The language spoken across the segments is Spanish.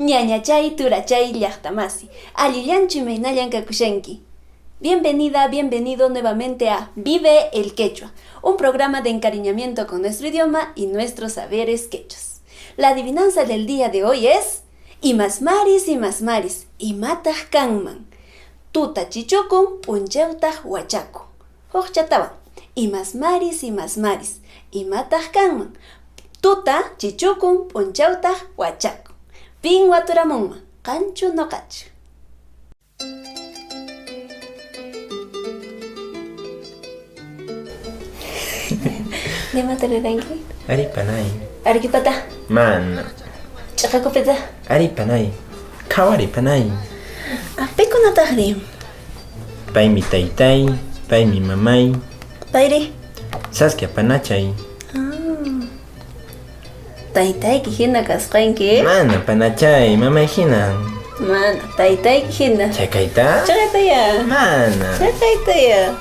Ñañachay turachay llaqtamasi. Allillanchu imaynallan kakushanki. Bienvenida, bienvenido nuevamente a Vive el Quechua, un programa de encariñamiento con nuestro idioma y nuestros saberes quechos. La adivinanza del día de hoy es Imasmaris, imataj kanman. Tuta chichukun, puncheutaj huachaku. Hochataban. Imasmaris, imataj kanman. Tuta chichukun, puncheutaj huachaku. Pin waturamunman, kanchu no kachu. Lima tararangi? Ari panay. Argipata? Man. Chakakupita? Ari panay. Kawari panay. Apikunatahri. Pay mi taytay, pay mi mamay. Payri? Saskia panachay. Taytay hina kasqanki? Mana panachay, mamay hinan. Mana, taytay hina. Chakayta? Chakaytaya. Mana. Chakaytaya.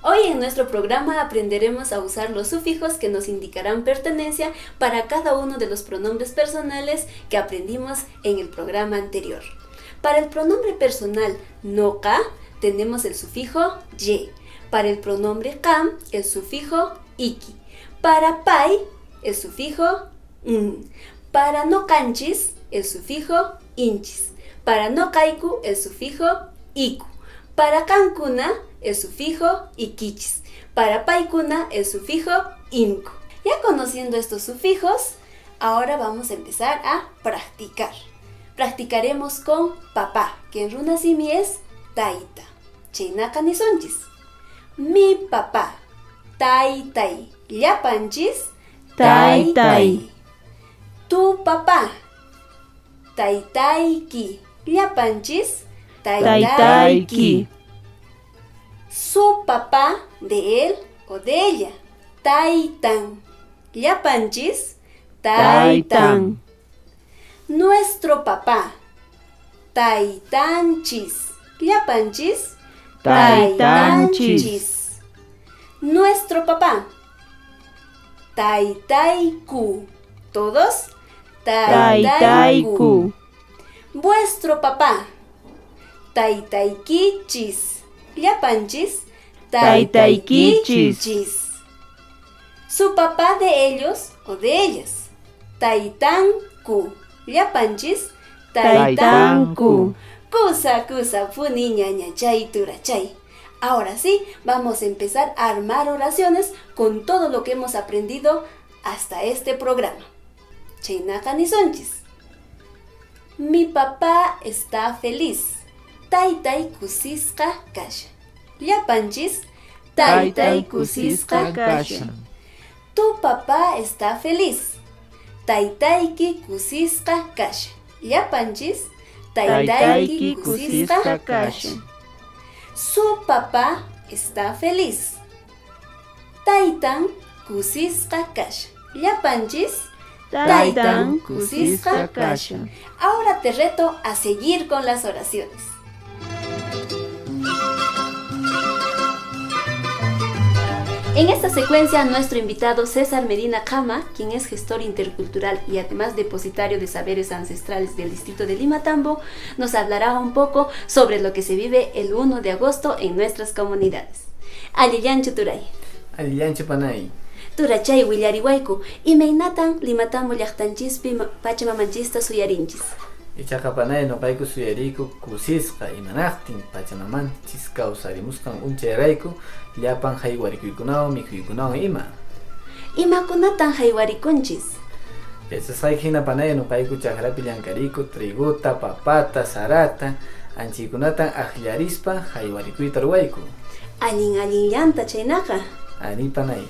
Hoy en nuestro programa aprenderemos a usar los sufijos que nos indicarán pertenencia para cada uno de los pronombres personales que aprendimos en el programa anterior. Para el pronombre personal noka tenemos el sufijo ye. Para el pronombre kam, el sufijo iki. Para pai, el sufijo n. Para no kanchis, el sufijo inchis. Para no kaiku, el sufijo iku. Para kankuna, el sufijo ikichis. Para paikuna, el sufijo inku. Ya conociendo estos sufijos, ahora vamos a empezar a practicar. Practicaremos con papá, que en runasimi es taita. Chaynaka nisonchis. Mi papá, taytay. Llapanchis, taytay. Tu papá, taytayki. Llapanchis, taytayki. Su papá, de él o de ella, taytan. Llapanchis, taytan. Nuestro papá, taytanchis. Llapanchis, taytanchis. Nuestro papá, taytayku. ¿Todos? Taytayku. Vuestro papá, taytaykichis. Llapanchis, Taytaykichis. Su papá de ellos o de ellas, taytanku. Llapanchis, Taytanku. Kusa puni ñañachay turachay. Ahora sí, vamos a empezar a armar oraciones con todo lo que hemos aprendido hasta este programa. Chaynaka nisonchis. Mi papá está feliz. Taytay kusisqa kasha. Llapanchis, taytay kusisqa kasha. Tu papá está feliz. Taytayki kusisqa kasha. Llapanchis, taytayki kusisqa kasha. Su papá está feliz. Taytan kusisqa kasha. Llapanchis, taytan kusisqa kasha. Ahora te reto a seguir con las oraciones. En esta secuencia, nuestro invitado César Medina Cama, quien es gestor intercultural y además depositario de saberes ancestrales del distrito de Limatambo, nos hablará un poco sobre lo que se vive el 1 de agosto en nuestras comunidades. Allillanchu turay. Allillanchu panay. Turachay willariwayku, imaynatan Limatambo llaqtanchispi pachamamanchista suyarinchis. Ichaqa panay noqayku suyariku kusisqa imanaqtin pachamamanchis kawsarimusqan unchayrayku llapan haywarikuykunawan mikhuykunawan ima. Imakunatan haywarikunchis? Yachasqayki hina panay noqayku chakrapi llankariku triguta, papata, sarata, anchiykunatan aklarispa haywarikuyta ruwayku. Allin llanta chaynaqa. Ani panay.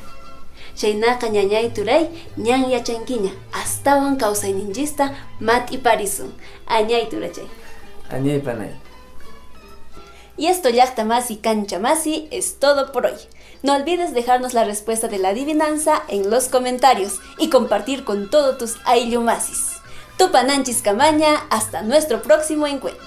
Chaynaka ñañay turay ñan yachankiña astawan kawsayninchista mat'iparisun. Añay turachay. Añay panay. Y esto llaqtamasi kanchamasi es todo por hoy. No olvides dejarnos la respuesta de la adivinanza en los comentarios y compartir con todos tus ayllumasis. Tupananchis Camaña, hasta nuestro próximo encuentro.